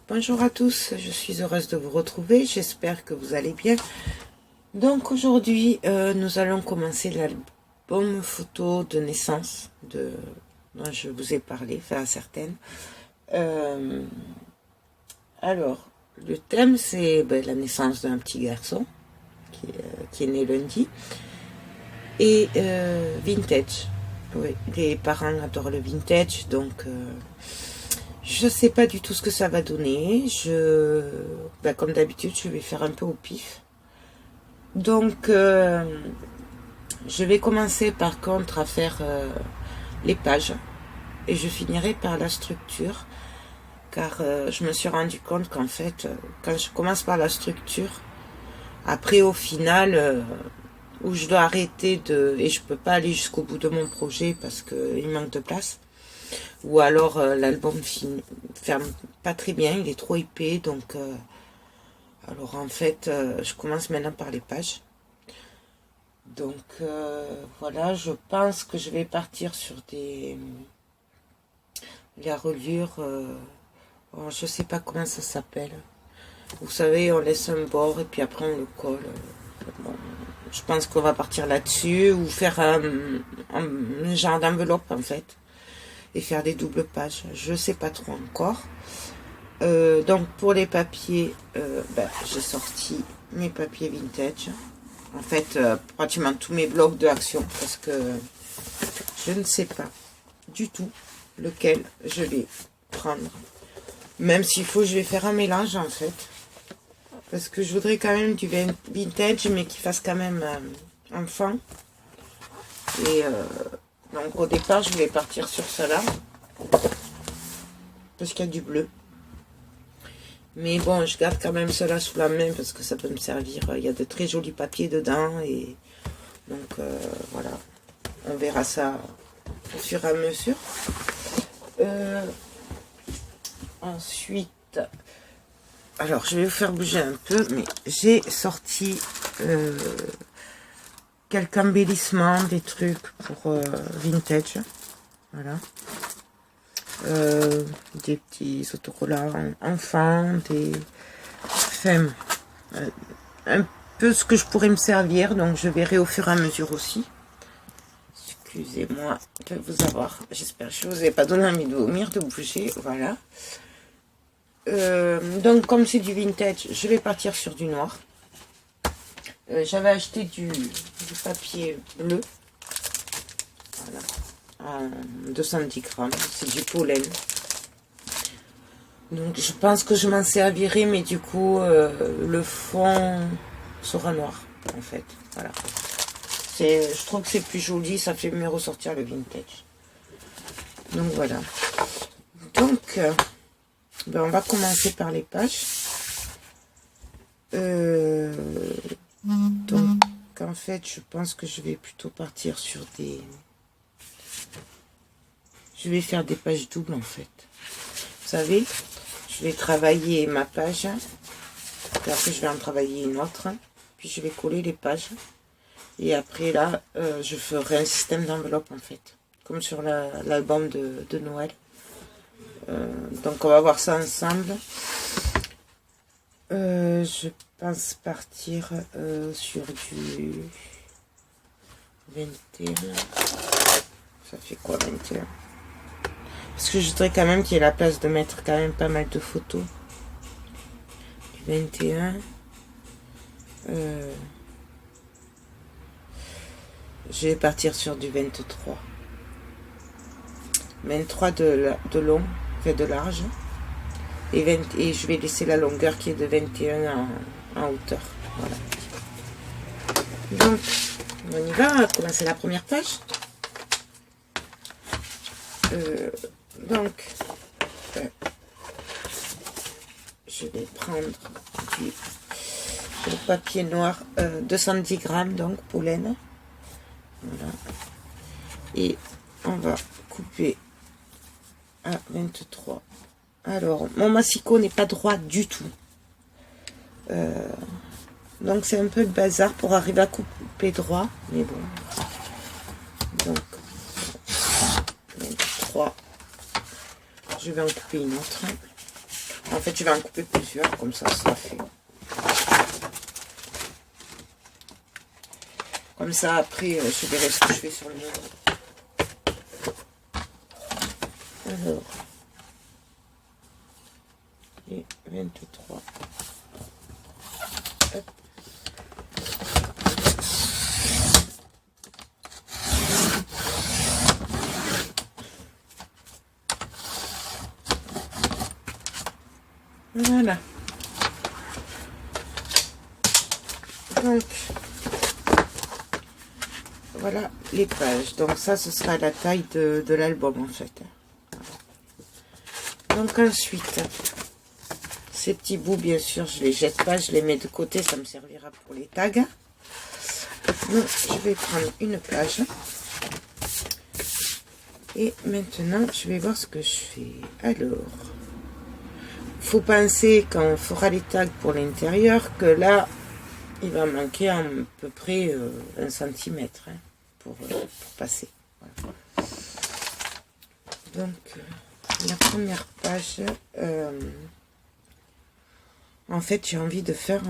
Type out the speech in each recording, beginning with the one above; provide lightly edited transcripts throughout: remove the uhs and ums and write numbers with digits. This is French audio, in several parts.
Bonjour à tous, je suis heureuse de vous retrouver, j'espère que vous allez bien. Donc aujourd'hui, nous allons commencer l'album photo de naissance dont je vous ai parlé, enfin certaines. Alors, le thème c'est la naissance d'un petit garçon qui est né lundi. Et vintage, oui, les parents adorent le vintage, donc... je sais pas du tout ce que ça va donner. Comme d'habitude, je vais faire un peu au pif. Donc, je vais commencer par contre à faire les pages. Et je finirai par la structure. Car je me suis rendu compte qu'en fait, quand je commence par la structure, après au final, où je dois arrêter et je peux pas aller jusqu'au bout de mon projet parce qu'il manque de place. Ou alors l'album ferme pas très bien, il est trop épais, donc alors en fait je commence maintenant par les pages. Donc voilà, je pense que je vais partir sur la reliure, je sais pas comment ça s'appelle. Vous savez, on laisse un bord et puis après on le colle. Bon, je pense qu'on va partir là-dessus ou faire un genre d'enveloppe en fait. Et faire des doubles pages, je sais pas trop encore. Donc pour les papiers, j'ai sorti mes papiers vintage. En fait, pratiquement tous mes blocs de Action parce que je ne sais pas du tout lequel je vais prendre. Même s'il faut, je vais faire un mélange en fait. Parce que je voudrais quand même du vintage, mais qui fasse quand même enfant. Et donc au départ, je voulais partir sur cela. Parce qu'il y a du bleu. Mais bon, je garde quand même cela sous la main parce que ça peut me servir. Il y a de très jolis papiers dedans. Et donc voilà. On verra ça au fur et à mesure. Ensuite, alors je vais vous faire bouger un peu. Mais j'ai sorti quelques embellissements, des trucs pour vintage. Voilà. Des petits autocollants enfants, un peu ce que je pourrais me servir, donc je verrai au fur et à mesure aussi. Excusez-moi de vous avoir, j'espère que je vous ai pas donné envie de vomir, de bouger, voilà. Donc comme c'est du vintage, je vais partir sur du noir. J'avais acheté du papier bleu, voilà. 210 grammes, c'est du pollen. Donc je pense que je m'en servirai, mais du coup le fond sera noir en fait. Voilà. Je trouve que c'est plus joli, ça fait mieux ressortir le vintage. Donc voilà. Donc on va commencer par les pages. Donc en fait je pense que je vais plutôt partir sur des... Je vais faire des pages doubles en fait. Vous savez, je vais travailler ma page. Puis après, je vais en travailler une autre. Puis je vais coller les pages. Et après, là, je ferai un système d'enveloppe en fait. Comme sur l'album de Noël. Donc, on va voir ça ensemble. Je pense partir sur du 21. Ça fait quoi 21? Parce que je voudrais quand même qu'il y ait la place de mettre quand même pas mal de photos. Du 21. Je vais partir sur du 23. 23 de long, fait de large. Et je vais laisser la longueur qui est de 21 en hauteur. Voilà. Donc, on y va. On va commencer la première page. Donc, je vais prendre le papier noir, 210 grammes, donc pollen. Voilà. Et on va couper à 23. Alors, mon massicot n'est pas droit du tout. Donc, c'est un peu le bazar pour arriver à couper droit. Mais bon. Donc, 23. Je vais en couper une autre. En fait, je vais en couper plusieurs, comme ça sera fait. Comme ça, après, je verrai ce que je fais sur le moment. Alors, et 23. Hop. Voilà. Donc, voilà les pages. Donc ça, ce sera la taille de l'album en fait. Donc ensuite, ces petits bouts, bien sûr, je les jette pas, je les mets de côté, ça me servira pour les tags. Donc, je vais prendre une page. Et maintenant, je vais voir ce que je fais. Alors, faut penser quand on fera les tags pour l'intérieur que là, il va manquer à peu près 1 cm pour passer. Voilà. Donc, la première page, en fait, j'ai envie de faire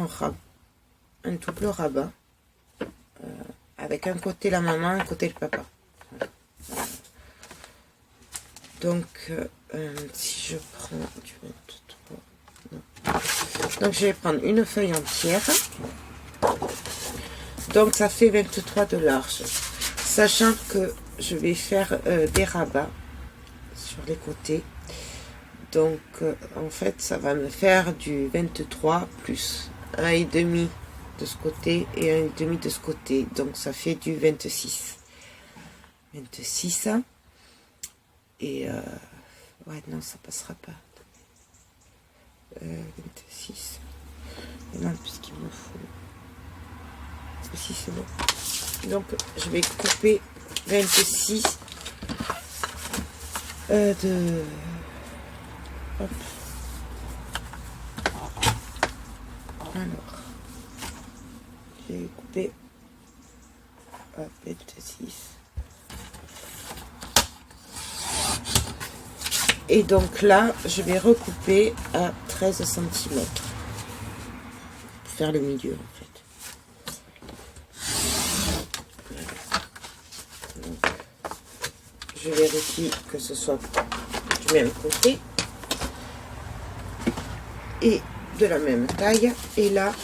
un double rabat avec un côté la maman, un côté le papa. Voilà. Donc, si je prends du 23, non. Donc je vais prendre une feuille entière. Donc ça fait 23 de large, sachant que je vais faire des rabats sur les côtés. Donc en fait ça va me faire du 23 plus 1,5 de ce côté et 1,5 de ce côté. Donc ça fait du 26. 26. Et ouais, non, ça passera pas. 26. Et non, puisqu'il me faut. Si, c'est bon. Donc, je vais couper 26 de. Hop. Alors, j'ai coupé 26. Et donc là, je vais recouper à 13 cm. Pour faire le milieu, en fait. Donc, je vérifie que ce soit du même côté. Et de la même taille. Et là,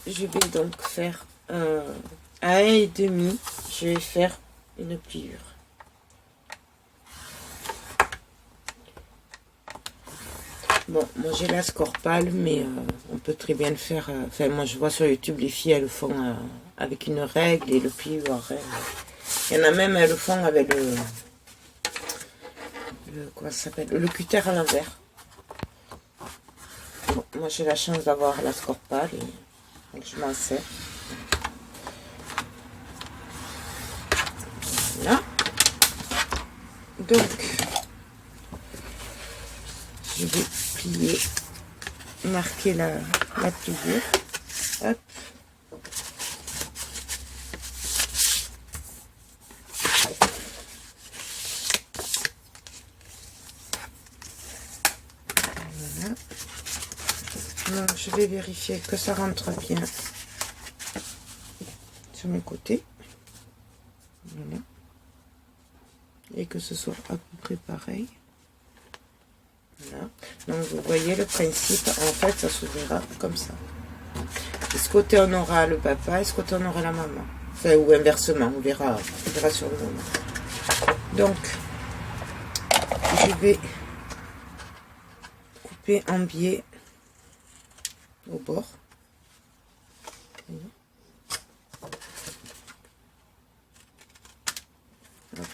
je vais donc faire à 1,5. Je vais faire une pliure. Bon, moi j'ai la scorpale, mais on peut très bien le faire. Enfin, moi je vois sur YouTube, les filles elles le font avec une règle et le pli ou à règle. Il y en a même, elles le font avec comment ça s'appelle, le cutter à l'envers. Bon, moi j'ai la chance d'avoir la scorpale et donc je m'en sers. Voilà. Donc, je vais plier, marquer la pliure. Hop. Voilà. Donc, je vais vérifier que ça rentre bien sur mes côtés. Voilà. Et que ce soit à peu près pareil. Voilà. Donc vous voyez le principe, en fait ça s'ouvrira comme ça. De ce côté on aura le papa et de ce côté on aura la maman. Enfin, ou inversement, on verra sur le moment. Donc je vais couper en biais au bord. Hop.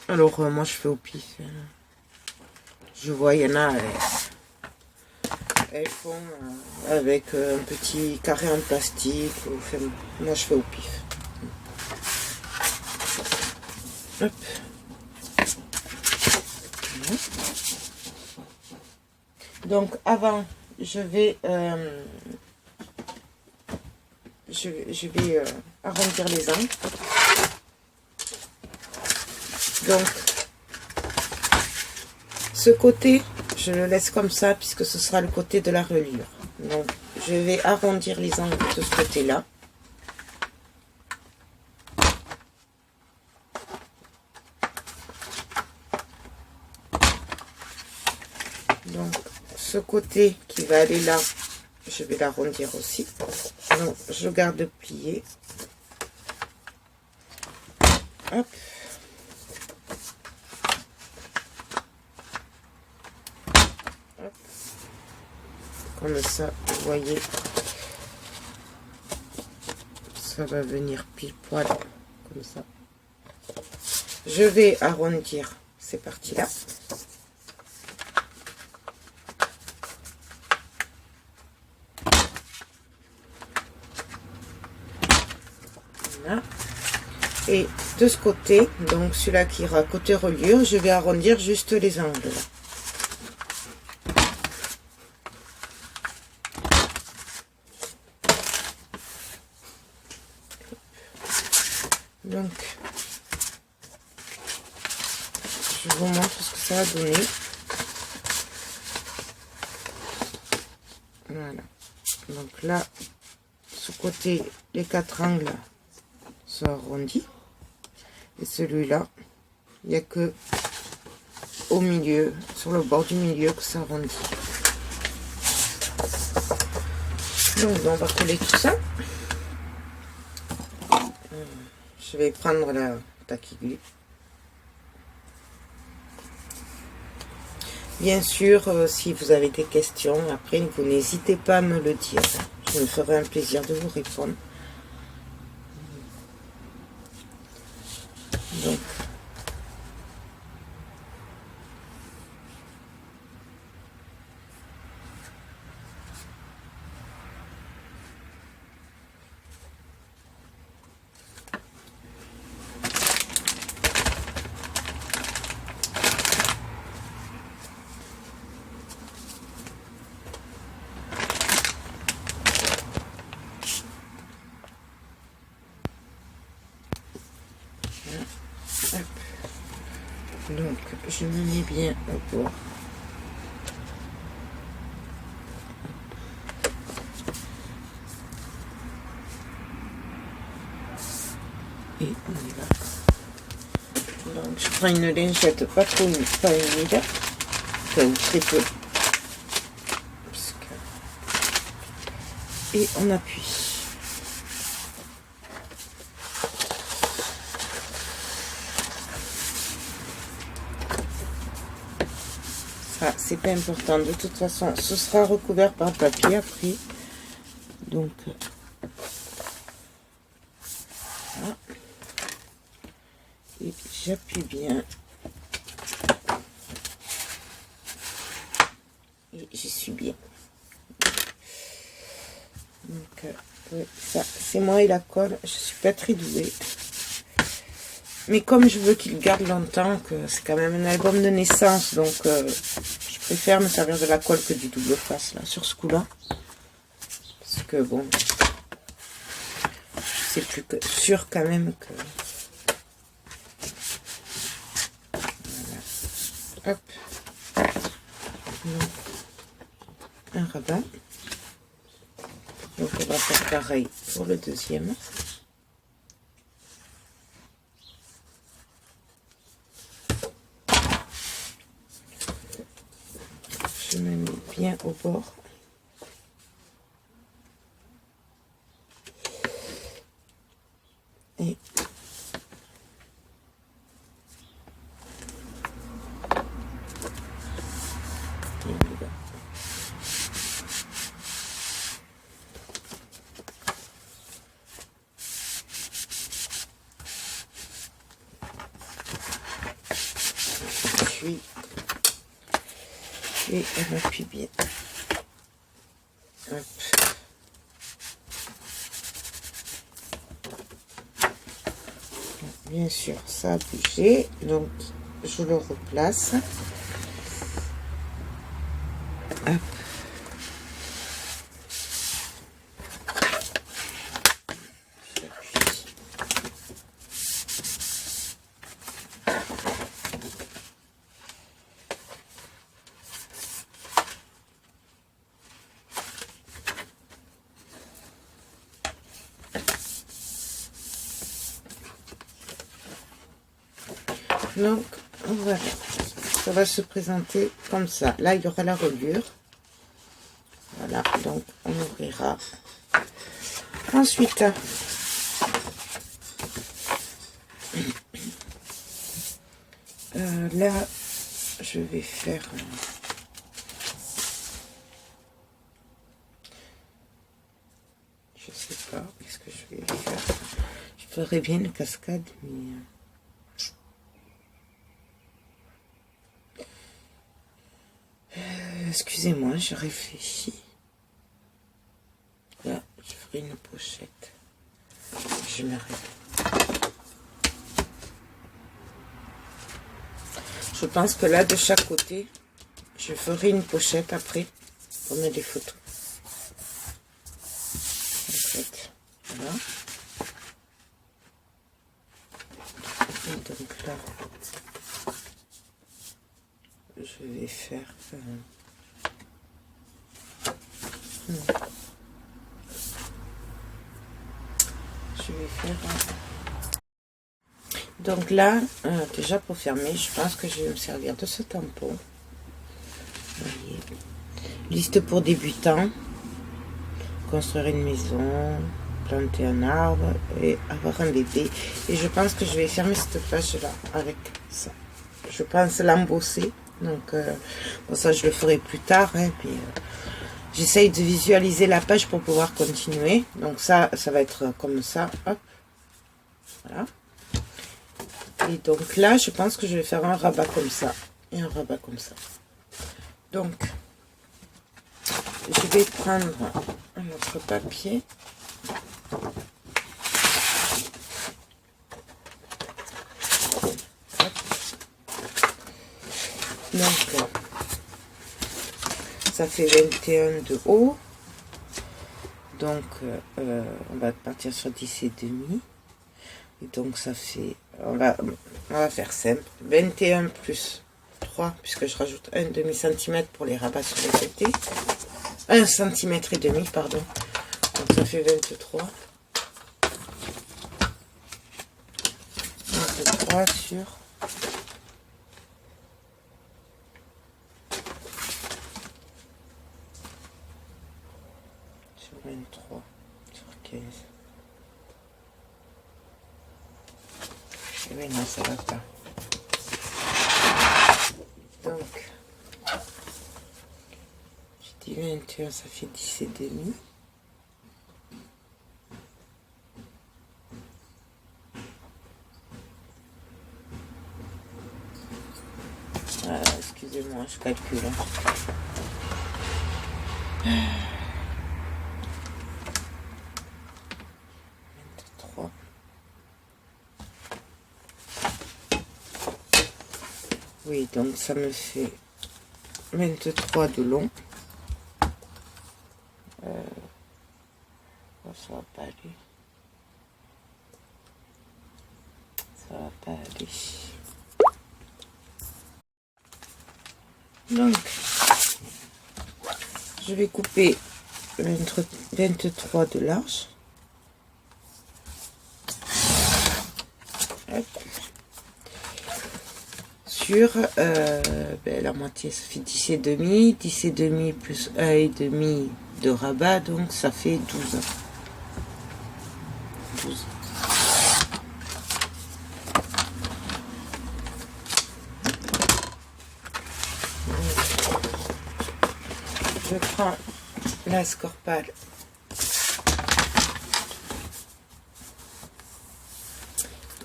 Alors moi je fais au pif. Je vois, il y en a, elles font avec un petit carré en plastique. Enfin, moi je fais au pif. Hop. Donc avant, je vais je vais arrondir les angles. Donc, ce côté, je le laisse comme ça, puisque ce sera le côté de la reliure. Donc, je vais arrondir les angles de ce côté-là. Donc, ce côté qui va aller là, je vais l'arrondir aussi. Donc, je garde plié. Hop. Hop. Comme ça, vous voyez, ça va venir pile poil, comme ça. Je vais arrondir ces parties-là. Voilà. Et de ce côté, donc celui-là qui ira côté reliure, je vais arrondir juste les angles. Donc, je vous montre ce que ça va donner. Voilà. Donc là, ce côté, les 4 angles sont arrondis. Et celui-là, il n'y a que au milieu, sur le bord du milieu, que ça arrondit. Donc, on va coller tout ça. Je vais prendre la taquiglu. Bien sûr, si vous avez des questions, après, vous n'hésitez pas à me le dire. Je me ferai un plaisir de vous répondre. Donc, donc, je me mets bien au bord. Et on y va. Donc, je prends une lingette pas trop humide, pas humide, enfin, très peu. Et on appuie. Ça, c'est pas important. De toute façon, ce sera recouvert par le papier après. Donc, voilà. Et j'appuie bien. Et j'y suis bien. Donc, ouais, ça, c'est moi et la colle. Je suis pas très douée. Mais comme je veux qu'il garde longtemps, que c'est quand même un album de naissance, donc je préfère me servir de la colle que du double face, là, sur ce coup-là. Parce que, bon, c'est plus que sûr quand même que... Voilà. Hop. Donc, un rabat. Donc, on va faire pareil pour le deuxième. Je me mets bien au bord. Et on y va. Puis, et on appuie bien. Hop. Bien sûr, ça a bougé, donc je le replace. Hop. Donc, voilà. Ça va se présenter comme ça. Là, il y aura la reliure. Voilà, donc on ouvrira. Ensuite, là, je vais faire... je sais pas, qu'est-ce que je vais faire. Je ferais bien une cascade, mais... excusez-moi, je réfléchis. Là, je ferai une pochette. Je m'arrête. Je pense que là, de chaque côté, je ferai une pochette après pour mettre les photos. En fait, voilà. Et donc là, je vais faire... je vais faire... donc là, déjà pour fermer, je pense que je vais me servir de ce tampon. Vous voyez. Liste pour débutants. Construire une maison, planter un arbre et avoir un bébé. Et je pense que je vais fermer cette page-là avec ça. Je pense l'embosser. Donc, bon, ça, je le ferai plus tard. Hein, puis, j'essaye de visualiser la page pour pouvoir continuer. Donc, ça va être comme ça. Hop. Voilà. Et donc là, je pense que je vais faire un rabat comme ça. Et un rabat comme ça. Donc, je vais prendre un autre papier. Donc, ça fait 21 de haut. Donc, on va partir sur 10 et demi. Et donc, ça fait... On va faire simple. 21 plus 3, puisque je rajoute un demi-centimètre pour les rabats sur les côtés. 1 centimètre et demi, pardon. Donc, ça fait 23. 23 sur 23 sur 15. Et oui, non, ça va pas. Donc, je dis 21, ça fait 10 et demi. Excusez-moi, je calcule. Hein. 23. Oui, donc ça me fait 23 de long. Ça va pas aller. Ça va pas aller. Donc, je vais couper 23 de large. Hop. Sur la moitié, ça fait 10 et demi. 10 et demi plus 1 et demi de rabat, donc ça fait 12. 12. Je prends la scorpale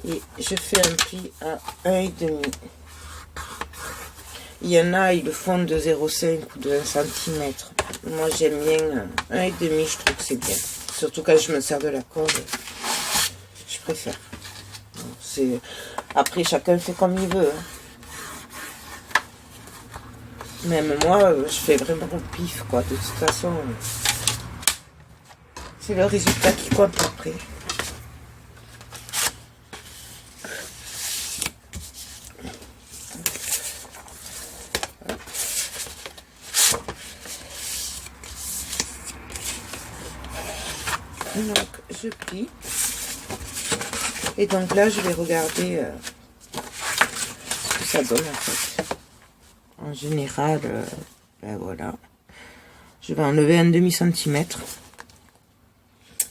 et je fais un pli à 1,5. Il y en a, ils le font de 0,5 ou de 1 cm. Moi, j'aime bien 1,5, je trouve que c'est bien. Surtout quand je me sers de la corde, je préfère. Après, chacun fait comme il veut. Hein. Même moi, je fais vraiment au pif, quoi. De toute façon, c'est le résultat qui compte après. Donc, je plie. Et donc là, je vais regarder ça donne en fait. En général, ben voilà. Je vais enlever un demi-centimètre.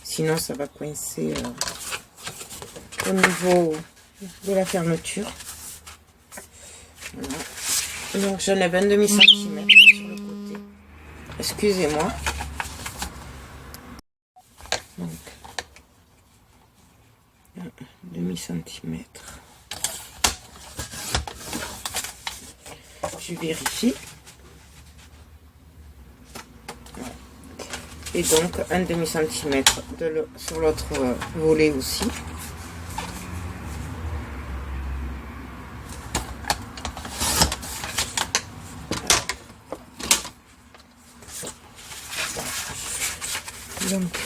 Sinon, ça va coincer au niveau de la fermeture. Voilà. Donc, j'enlève un demi-centimètre sur le côté. Excusez-moi. Donc, un demi-centimètre. Je vérifie. Voilà. Et donc, un demi-centimètre sur l'autre volet aussi. Donc,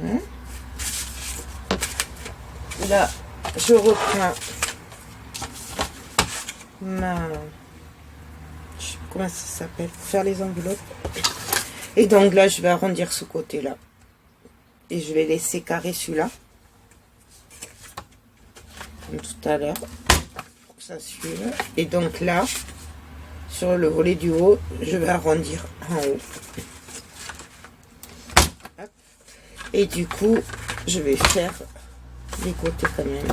hein. Là, je reprends ma... Je sais pas comment ça s'appelle, pour faire les enveloppes. Et donc là, je vais arrondir ce côté-là. Et je vais laisser carré celui-là. Comme tout à l'heure. Pour que ça suive. Et donc là, sur le volet du haut, je vais arrondir en haut. Hop. Et du coup, je vais faire les côtés quand même.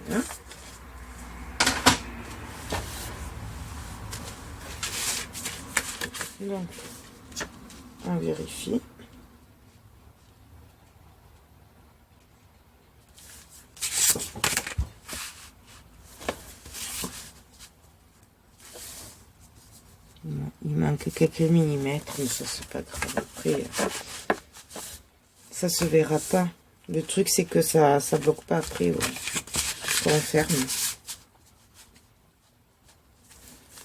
Voilà. Donc, on vérifie. Il manque quelques millimètres, mais ça c'est pas grave. Après, ça se verra pas. Le truc c'est que ça bloque pas après quand on ferme.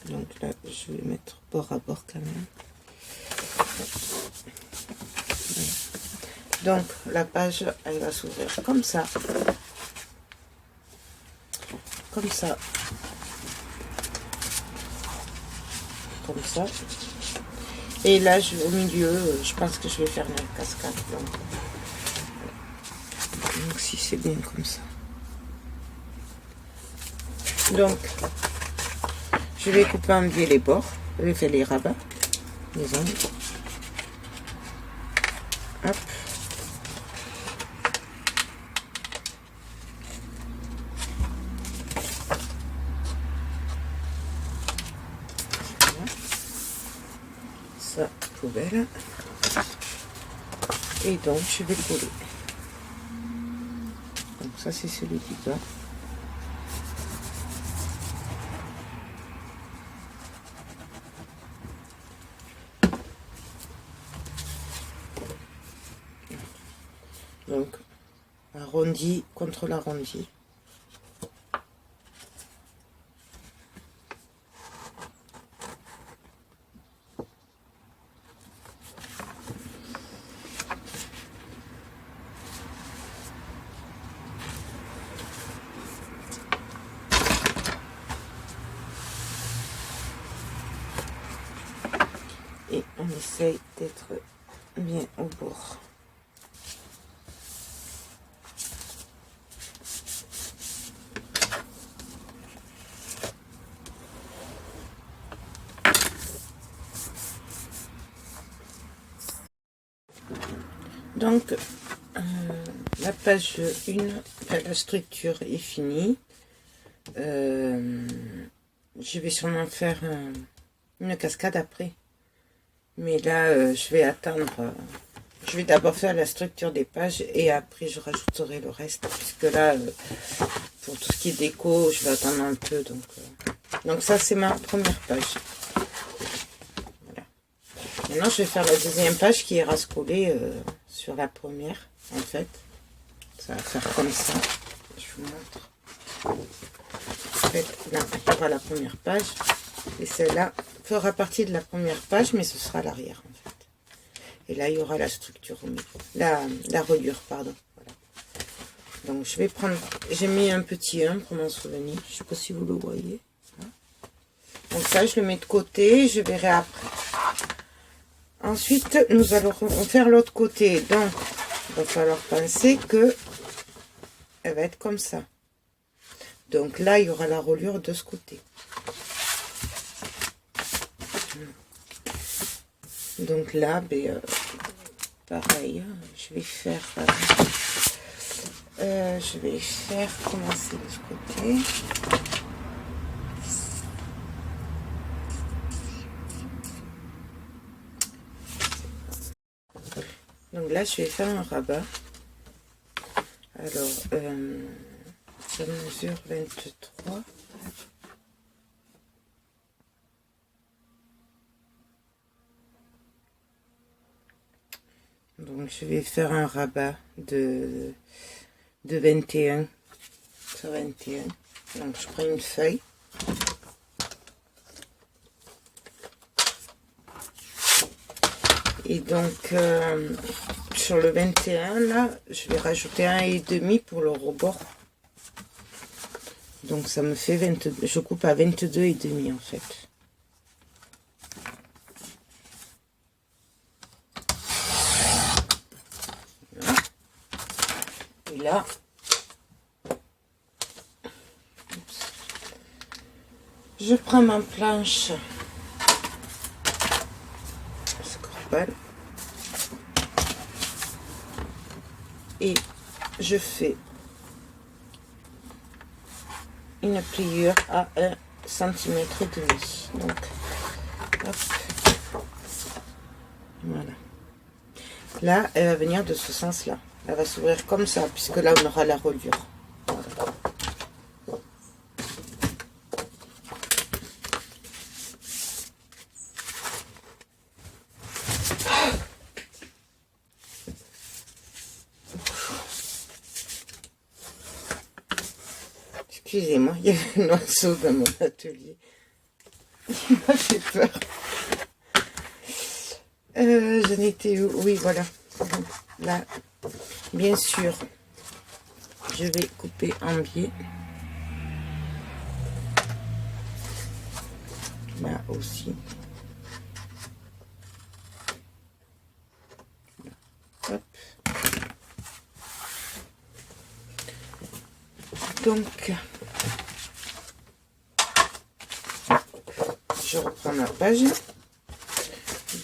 Donc là, je vais mettre bord à bord quand même. Donc la page, elle va s'ouvrir comme ça. Comme ça. Comme ça. Et là, au milieu, je pense que je vais faire une cascade. Donc si c'est bien comme ça. Donc, je vais couper en biais les bords. Je vais faire les rabats. Les angles. Hop. Ça, poubelle. Et donc, je vais coller. Donc, ça, c'est celui du bas. Donc, arrondi contre l'arrondi. Et on essaye d'être bien au bord. Donc, la page 1, la structure est finie. Je vais sûrement faire une cascade après. Mais là, je vais attendre. Je vais d'abord faire la structure des pages et après je rajouterai le reste. Puisque là, pour tout ce qui est déco, je vais attendre un peu. Donc ça, c'est ma première page. Voilà. Maintenant, je vais faire la deuxième page qui ira se coller sur la première, en fait. Ça va faire comme ça. Je vous montre. En fait, là, il y aura la première page. Et celle-là fera partie de la première page, mais ce sera à l'arrière, en fait. Et là, il y aura la structure au milieu. La reliure, pardon. Voilà. Donc, je vais prendre... J'ai mis un petit 1 pour m'en souvenir. Je ne sais pas si vous le voyez. Donc ça, je le mets de côté. Je verrai après. Ensuite, nous allons faire l'autre côté. Donc, il va falloir penser que elle va être comme ça. Donc là, il y aura la reliure de ce côté. Donc là, ben, pareil, je vais faire commencer de ce côté. Donc là, je vais faire un rabat. Alors, ça mesure 23. Donc, je vais faire un rabat de 21 sur 21. Donc, je prends une feuille. Et donc, sur le 21, là, je vais rajouter 1,5 pour le rebord. Donc, ça me fait 22. Je coupe à 22,5 en fait. Voilà. Et là, je prends ma planche Scorbal et je fais une pliure à 1,5 cm. Donc, hop, voilà. Là, elle va venir de ce sens-là. Elle va s'ouvrir comme ça, puisque là, on aura la reliure. Voilà. Excusez-moi, il y avait un oiseau dans mon atelier. Il m'a fait peur. J'en étais où? Oui, voilà. Là, bien sûr, je vais couper en biais. Là aussi. Hop. Donc, je reprends ma page.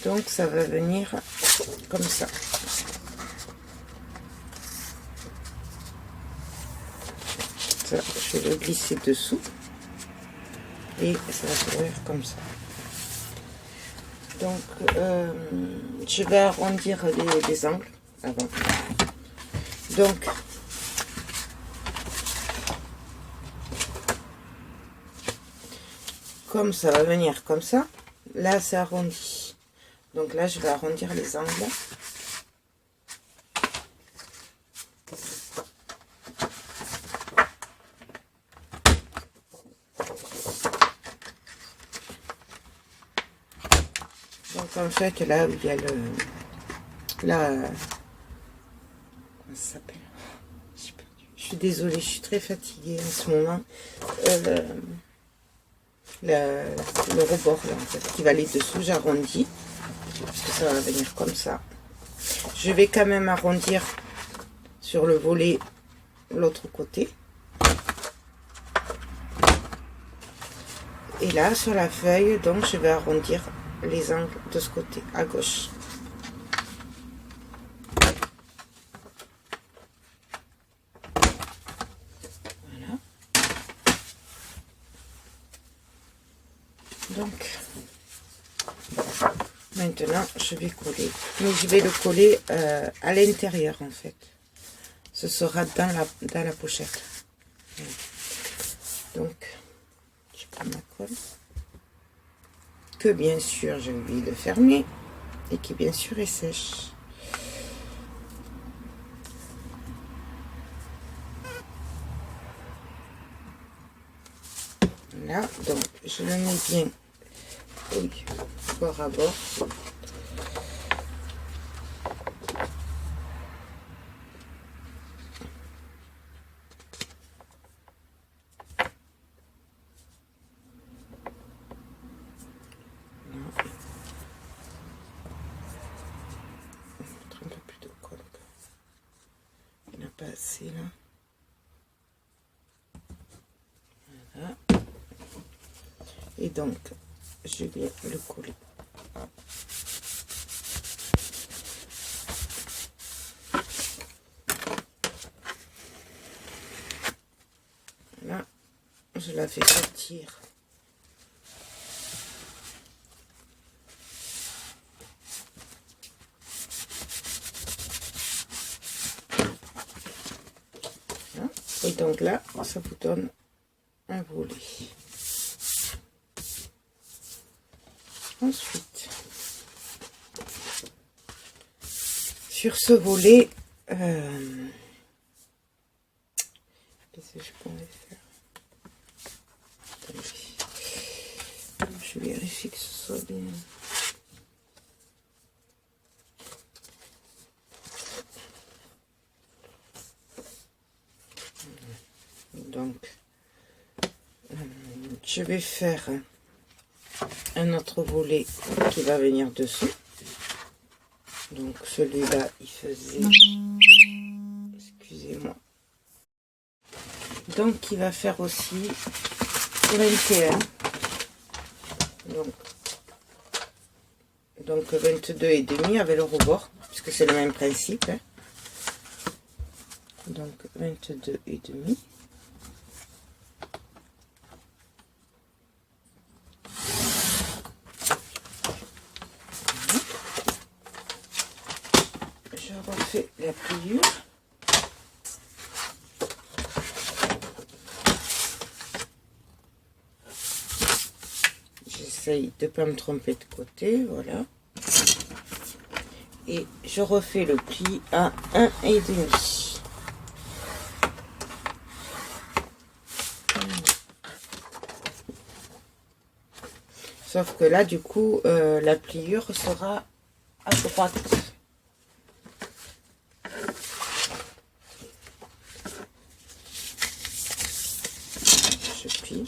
Donc, ça va venir comme ça. Ça, je vais le glisser dessous. Et ça va s'ouvrir comme ça. Donc, je vais arrondir les angles avant. Donc, comme ça va venir comme ça, là c'est arrondi. Donc là, je vais arrondir les angles. Donc en fait, là où il y a le... Là... Comment ça s'appelle? Je suis désolée, je suis très fatiguée en ce moment. Le rebord là en fait qui va aller dessous, j'arrondis parce que ça va venir comme ça. Je vais quand même arrondir sur le volet l'autre côté, et là sur la feuille, donc je vais arrondir les angles de ce côté à gauche. Voilà. Donc maintenant je vais coller, mais je vais le coller à l'intérieur en fait. Ce sera dans la pochette. Voilà. Donc je prends ma colle que bien sûr j'ai oublié de fermer et qui bien sûr est sèche. Là, donc je le mets bien, oui, bord à bord. cassé là. Voilà. Et donc, je vais le coller. Là, je la fais sortir. Voilà. Et donc là, ça vous donne un volet. Ensuite, sur ce volet, qu'est-ce que je pourrais faire? Attendez. Je vérifie que ce soit bien. Donc, je vais faire un autre volet qui va venir dessous. Donc celui-là, il faisait, excusez-moi, donc il va faire aussi 21, donc 22 et demi avec le rebord, puisque c'est le même principe, hein. Donc 22 et demi. Je refais la pliure. J'essaye de ne pas me tromper de côté, voilà. Et je refais le pli à 1,5. Sauf que là, du coup, la pliure sera à droite. Je plie.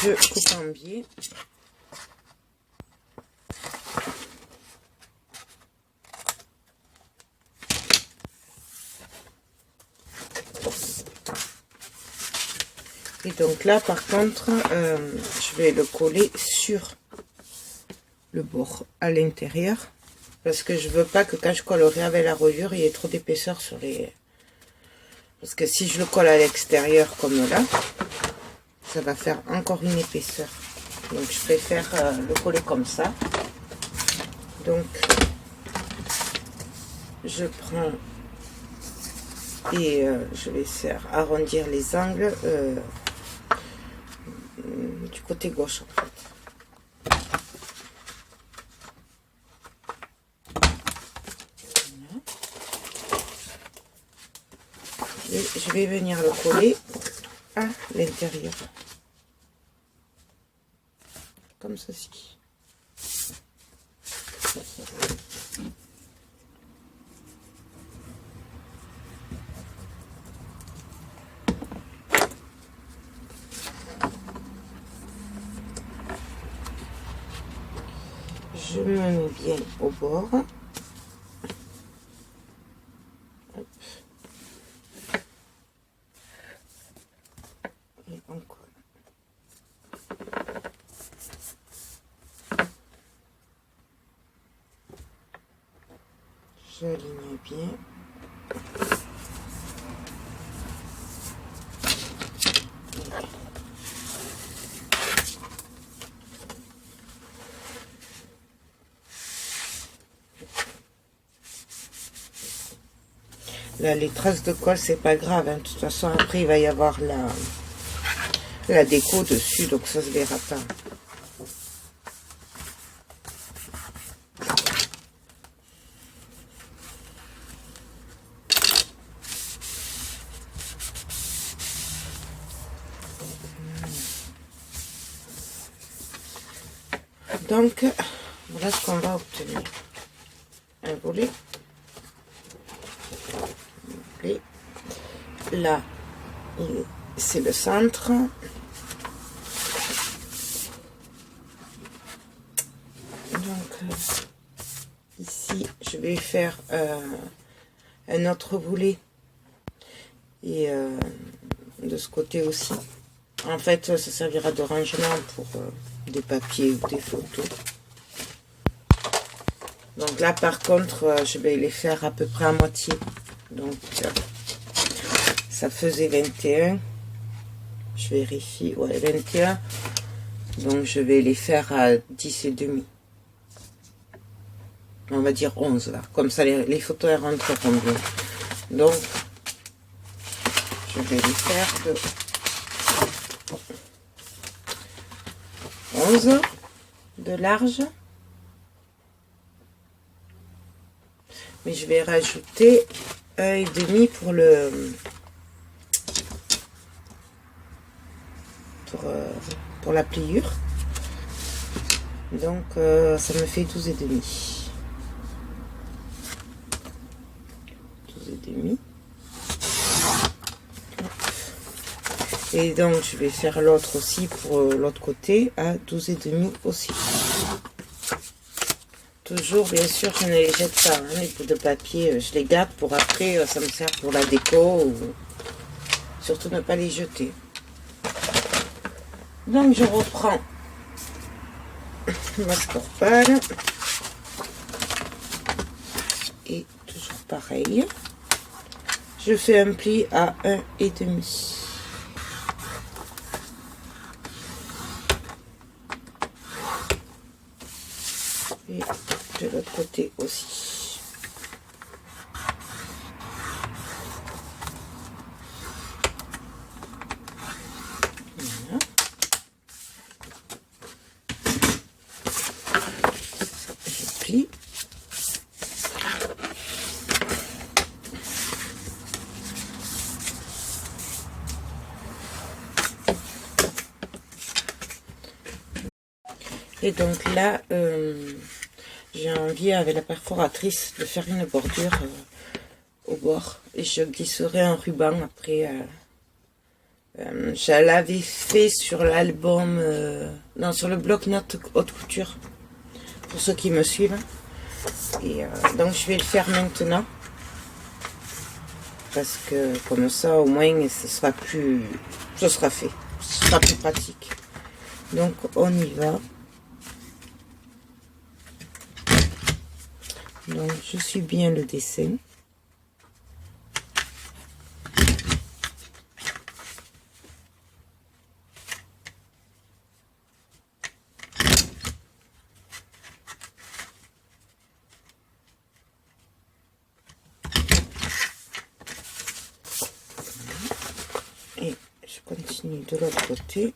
Je coupe en biais. Et donc là, par contre, je vais le coller sur le bord à l'intérieur. Parce que je veux pas que quand je collerai avec la reliure, il y ait trop d'épaisseur sur les... Parce que si je le colle à l'extérieur comme là, ça va faire encore une épaisseur. Donc je préfère le coller comme ça. Donc je prends et je vais faire arrondir les angles du côté gauche en fait. Et je vais venir le coller à l'intérieur. Comme ceci. Je me mets bien au bord. Hop. Et on colle. J'aligne bien. Là, les traces de colle, c'est pas grave, hein. De toute façon, après, il va y avoir la déco dessus, donc ça se verra pas. Donc, voilà ce qu'on va obtenir. Un volet. Là, c'est le centre. vais faire un autre volet. Et de ce côté aussi. En fait, ça servira de rangement pour des papiers ou des photos. Donc là, par contre, je vais les faire à peu près à moitié. Donc, ça faisait 21. Je vérifie. Ouais, 21. Donc, je vais les faire à 10 et demi. On va dire 11 là. Comme ça, les photos, elles rentreront bien. Donc, je vais les faire de 11 de large. Mais je vais rajouter 1,5 pour la pliure. Donc ça me fait 12 et demi. 12 et demi. Et donc je vais faire l'autre aussi pour l'autre côté à 12 et demi aussi. Toujours, bien sûr, je ne les jette pas, hein, les bouts de papier, je les garde pour après, ça me sert pour la déco, ou surtout ne pas les jeter. Donc je reprends ma scorpale, et toujours pareil, je fais un pli à 1,5. Et de l'autre côté aussi. Voilà. Je plie. Et donc là, j'ai envie avec la perforatrice de faire une bordure au bord. Et je glisserai un ruban après. Je l'avais fait sur l'album, non, sur le bloc-notes haute couture, pour ceux qui me suivent. Et donc je vais le faire maintenant. Parce que comme ça, au moins, ce sera fait. Ce sera plus pratique. Donc on y va. Donc je suis bien le dessin. Et je continue de l'autre côté.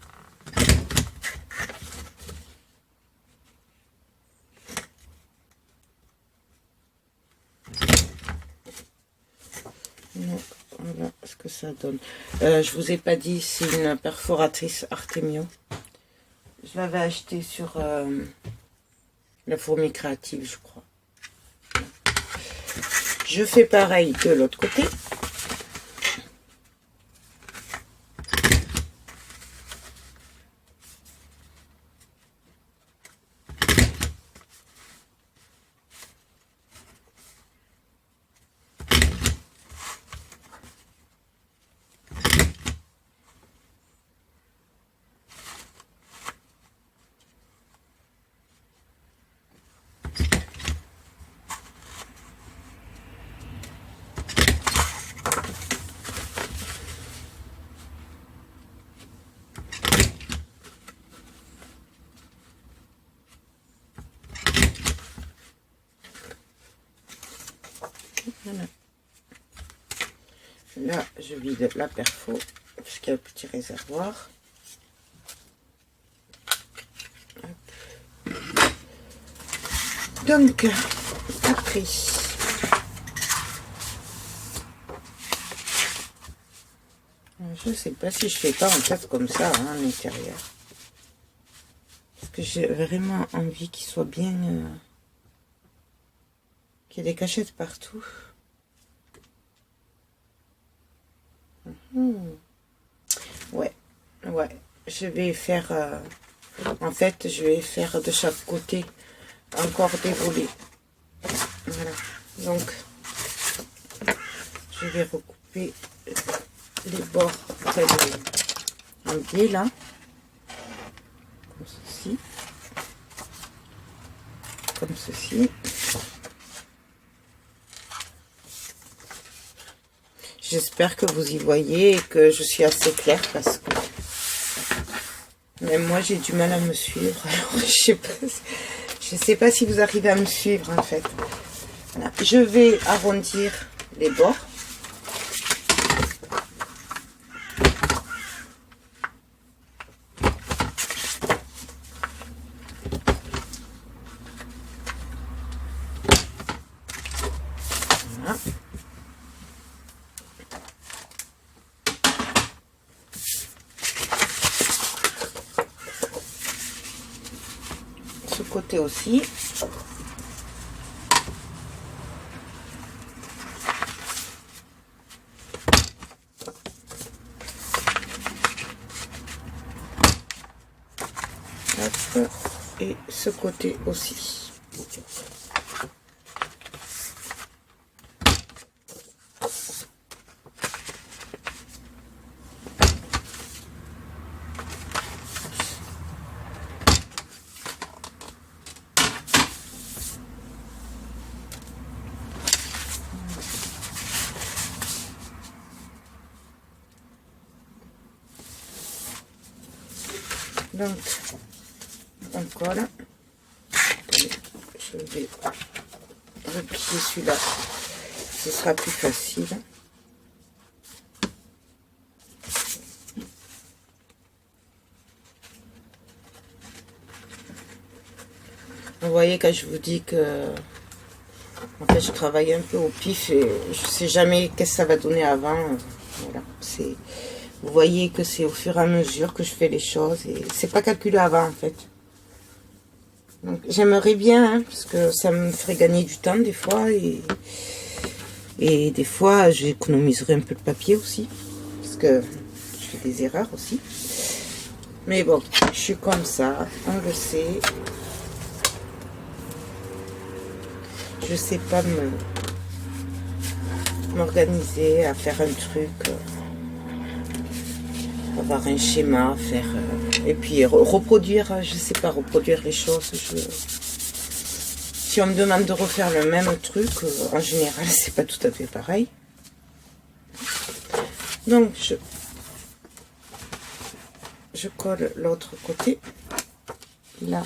Donc, voilà ce que ça donne. Je vous ai pas dit, c'est une perforatrice Artemio. Je l'avais acheté sur la fourmi créative, je crois. Je fais pareil de l'autre côté. Voilà. Là, je vide la perfo, puisqu'il y a un petit réservoir. Hop. Donc, après, je sais pas si je fais pas en fait comme ça, hein, à l'intérieur. Parce que j'ai vraiment envie qu'il soit bien... qu'il y ait des cachettes partout. Ouais, je vais faire... en fait, je vais faire de chaque côté encore des volets. Voilà. Donc, je vais recouper les bords près en biais là, comme ceci, comme ceci. J'espère que vous y voyez et que je suis assez claire parce que même moi j'ai du mal à me suivre. Alors, je sais pas si vous arrivez à me suivre en fait. Voilà. Je vais arrondir les bords. Voilà. Ce côté aussi. Hop. Et ce côté aussi. Donc, on colle. Je vais replier celui-là, ce sera plus facile. Vous voyez, quand je vous dis que en fait je travaille un peu au pif et je sais jamais qu'est-ce que ça va donner avant. Voilà, c'est, vous voyez que c'est au fur et à mesure que je fais les choses et c'est pas calculé avant en fait. Donc j'aimerais bien, hein, parce que ça me ferait gagner du temps des fois et des fois j'économiserai un peu de papier aussi parce que je fais des erreurs aussi. Mais bon, je suis comme ça, on le sait. Je sais pas m'organiser à faire un truc, avoir un schéma, faire et puis reproduire, je sais pas, reproduire les choses. Si on me demande de refaire le même truc, en général c'est pas tout à fait pareil. Donc je colle l'autre côté, là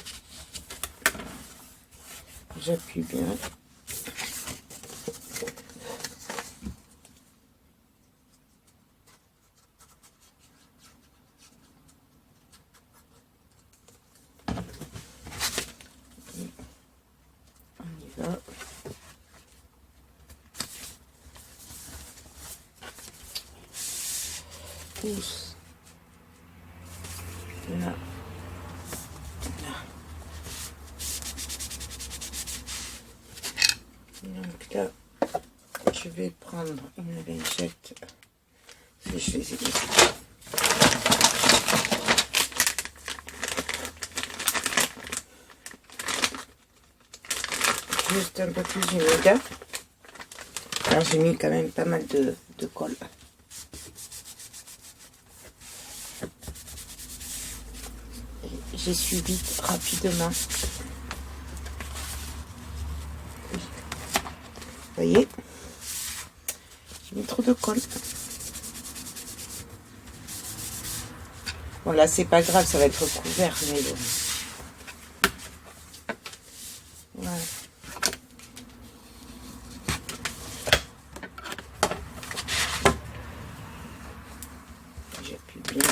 j'appuie bien. Pousse là, là. Donc là je vais prendre une lingette si je les ai mis. Juste un peu plus humide. Alors j'ai mis quand même pas mal de colle. J'essuie vite, rapidement. Vous voyez, j'ai mis trop de colle. Bon là c'est pas grave, ça va être couvert, mais bon. Voilà. J'appuie bien.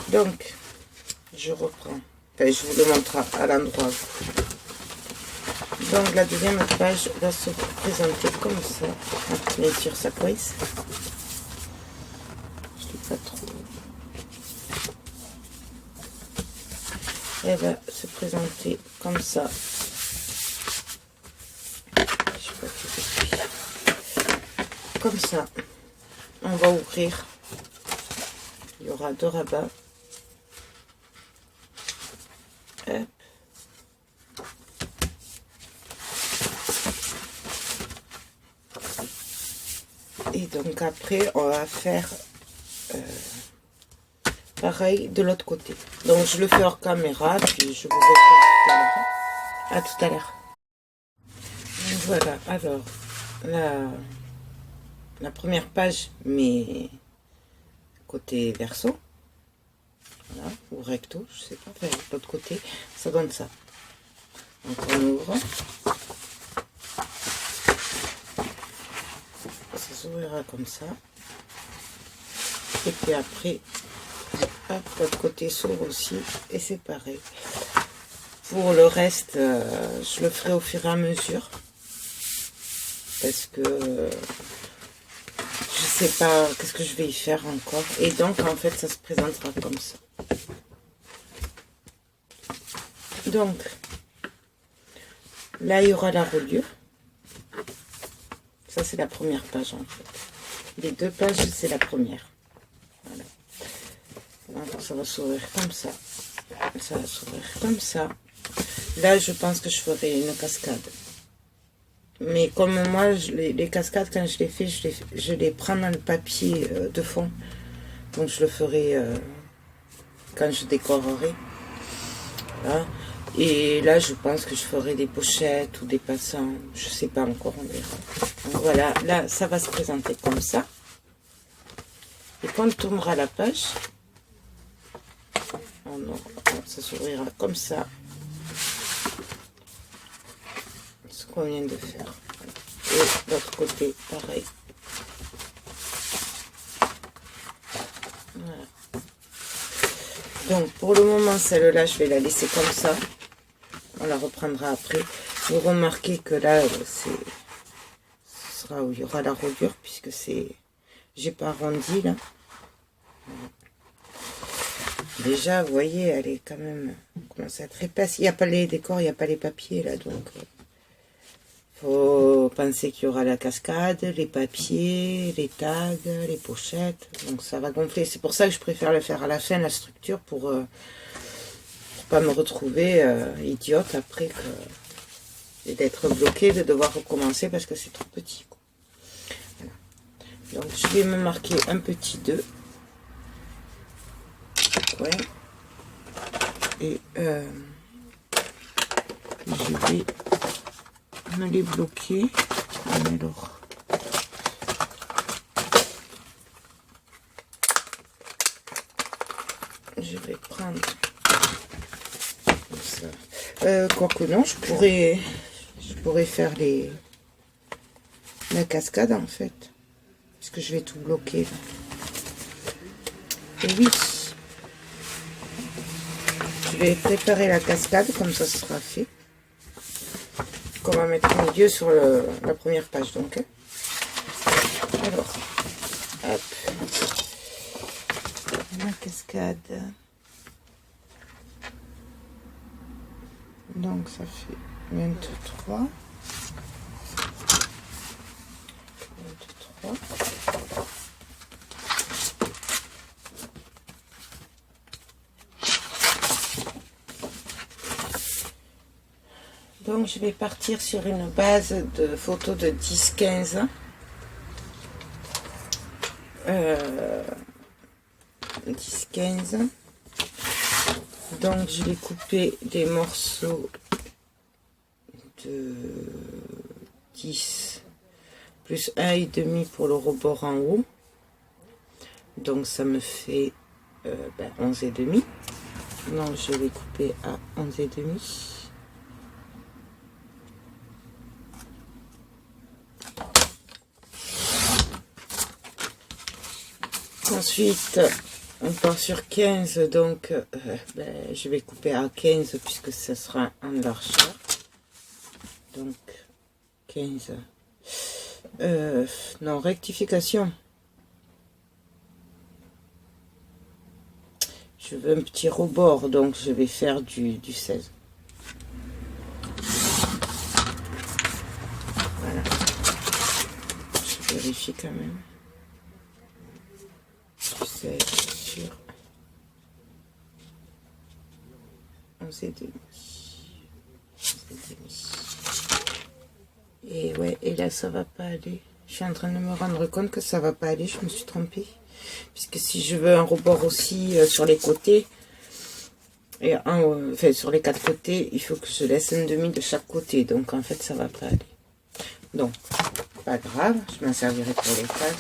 Donc, je reprends. Enfin, je vous le montre à l'endroit. Donc, la deuxième page va se présenter comme ça. Bien sûr, ça coince. Je ne l'ai pas trop. Elle va se présenter comme ça. Je sais pas si c'est comme ça. On va ouvrir. Il y aura deux rabats. Hop. Et donc après, on va faire pareil de l'autre côté. Donc je le fais hors caméra, puis je vous retrouve tout à l'heure. À tout à l'heure. Voilà, alors la première page, mais côté verso, voilà, ou recto, je sais pas, enfin, l'autre côté, ça donne ça. Donc on ouvre, ça s'ouvrira comme ça, et puis après, hop, l'autre côté s'ouvre aussi, et c'est pareil. Pour le reste, je le ferai au fur et à mesure, parce que je sais pas qu'est-ce que je vais y faire encore. Et donc, en fait, ça se présentera comme ça. Donc, là, il y aura la reliure. Ça, c'est la première page, en fait. Les deux pages, c'est la première. Voilà. Donc, ça va s'ouvrir comme ça. Ça va s'ouvrir comme ça. Là, je pense que je ferai une cascade. Mais comme moi, les cascades, quand je les fais, je les prends dans le papier de fond. Donc, je le ferai quand je décorerai. Voilà. Et là, je pense que je ferai des pochettes ou des passants. Je sais pas encore, on verra. Donc, voilà, là, ça va se présenter comme ça. Et quand on tournera la page, ça s'ouvrira comme ça. Ce qu'on vient de faire. Et l'autre côté, pareil. Voilà. Donc, pour le moment, celle-là, je vais la laisser comme ça. On la reprendra après. Vous remarquez que là, ce sera où il y aura la reliure, puisque c'est... J'ai pas arrondi, là. Déjà, vous voyez, elle est quand même... commence à être épaisse. Il n'y a pas les décors, il n'y a pas les papiers, là, donc... faut penser qu'il y aura la cascade, les papiers, les tags, les pochettes. Donc ça va gonfler. C'est pour ça que je préfère le faire à la fin, la structure, pour pas me retrouver idiote après et d'être bloqué, de devoir recommencer parce que c'est trop petit. Voilà. Donc je vais me marquer un petit 2. Ouais. Et je vais me les bloquer. Alors, je vais prendre ça. Quoique non, je pourrais faire la cascade en fait, parce que je vais tout bloquer là. Et oui, je vais préparer la cascade comme ça sera fait. Qu'on va mettre au milieu sur la première page donc. Alors, hop, la cascade. Donc ça fait 23. 23. Donc je vais partir sur une base de photos de 10-15. 10-15. Donc je vais couper des morceaux de 10 plus 1,5 pour le rebord en haut. Donc ça me fait 11,5. Donc je vais couper à 11,5. Ensuite, on part sur 15, donc je vais couper à 15 puisque ce sera en largeur. Donc 15. Non, rectification. Je veux un petit rebord, donc je vais faire du 16. Voilà. Je vérifie quand même. C'est sûr. 11 et demi. Et ouais, et là ça va pas aller. Je suis en train de me rendre compte que ça va pas aller, je me suis trompée. Puisque si je veux un rebord aussi sur les côtés, et enfin sur les 4 côtés, il faut que je laisse un demi de chaque côté. Donc en fait ça va pas aller. Donc, pas grave, je m'en servirai pour les cases.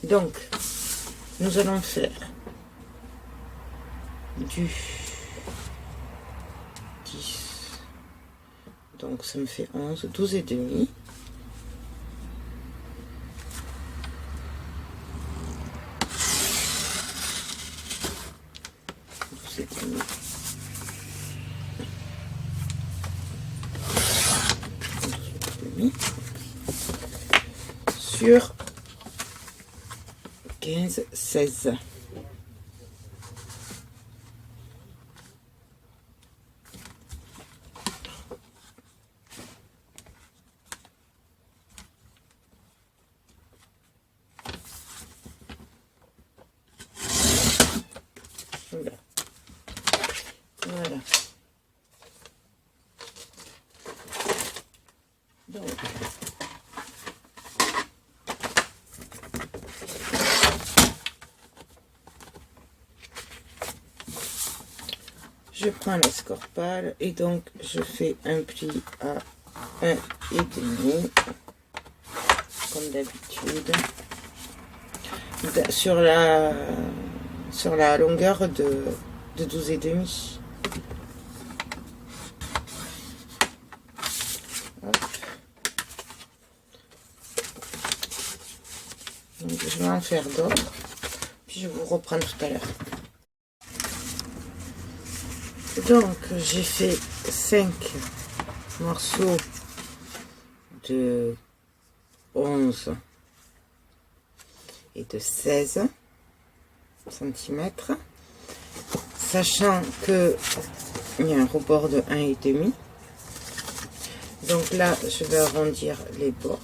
Donc, nous allons faire du 10. Donc ça me fait 11, 12 et demi. 12 et demi. Sur 15, 16. Voilà. Donc, je prends l'escorpale et donc je fais un pli à 1,5 comme d'habitude sur la longueur de 12 et demi. Donc je vais en faire d'autres, puis je vous reprends tout à l'heure. Donc j'ai fait 5 morceaux de 11 et de 16 cm, sachant que il y a un rebord de 1,5. Donc là je vais arrondir les bords,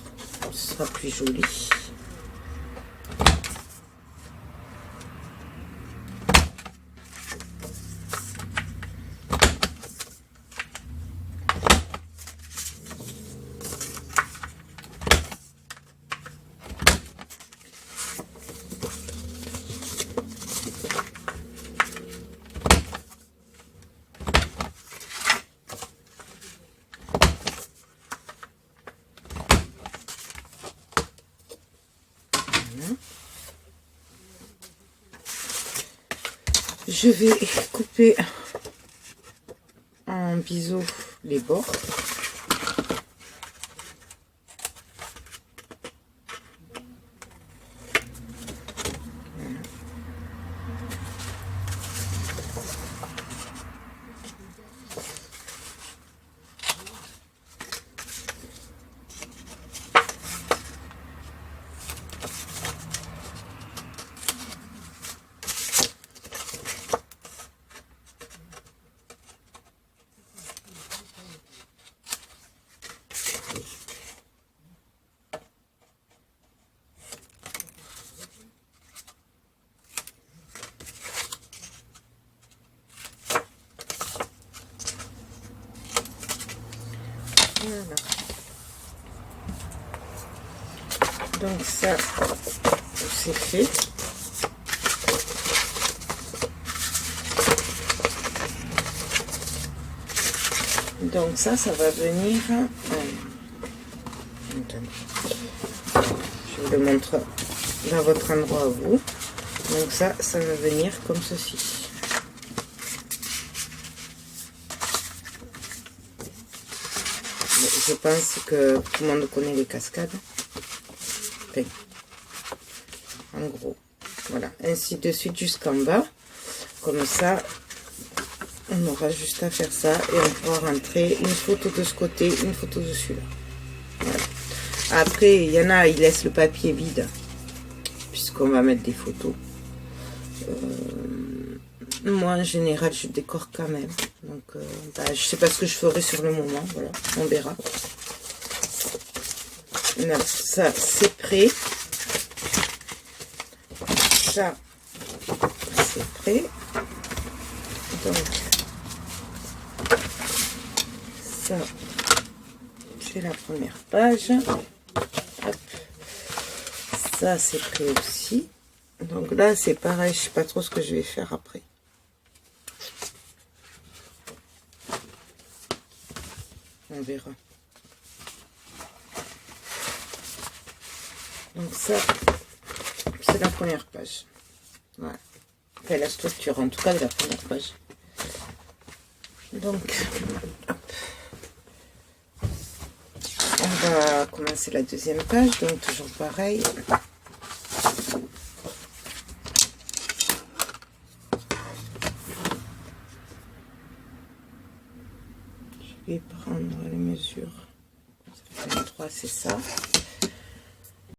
ce sera plus joli. Je vais couper en biseau les bords. Voilà. Donc ça, c'est fait. Donc ça va venir... je vous le montre dans votre endroit à vous. Donc ça va venir comme ceci. Je pense que tout le monde connaît les cascades. Enfin, en gros, voilà, ainsi de suite jusqu'en bas. Comme ça, on aura juste à faire ça et on pourra rentrer une photo de ce côté, une photo de celui-là. Voilà. Après, il y en a, ils laissent le papier vide, puisqu'on va mettre des photos. Moi, en général, je décore quand même. Donc, je sais pas ce que je ferai sur le moment. Voilà, on verra. Là, ça, c'est prêt. Ça, c'est prêt. Donc, ça, c'est la première page. Hop. Ça, c'est pris aussi. Donc là, c'est pareil, je sais pas trop ce que je vais faire après. On verra. Donc ça, c'est la première page. Voilà. Enfin, la structure, en tout cas, de la première page. Donc, hop. On va commencer la deuxième page. Donc, toujours pareil. Je vais prendre les mesures. 23, c'est ça.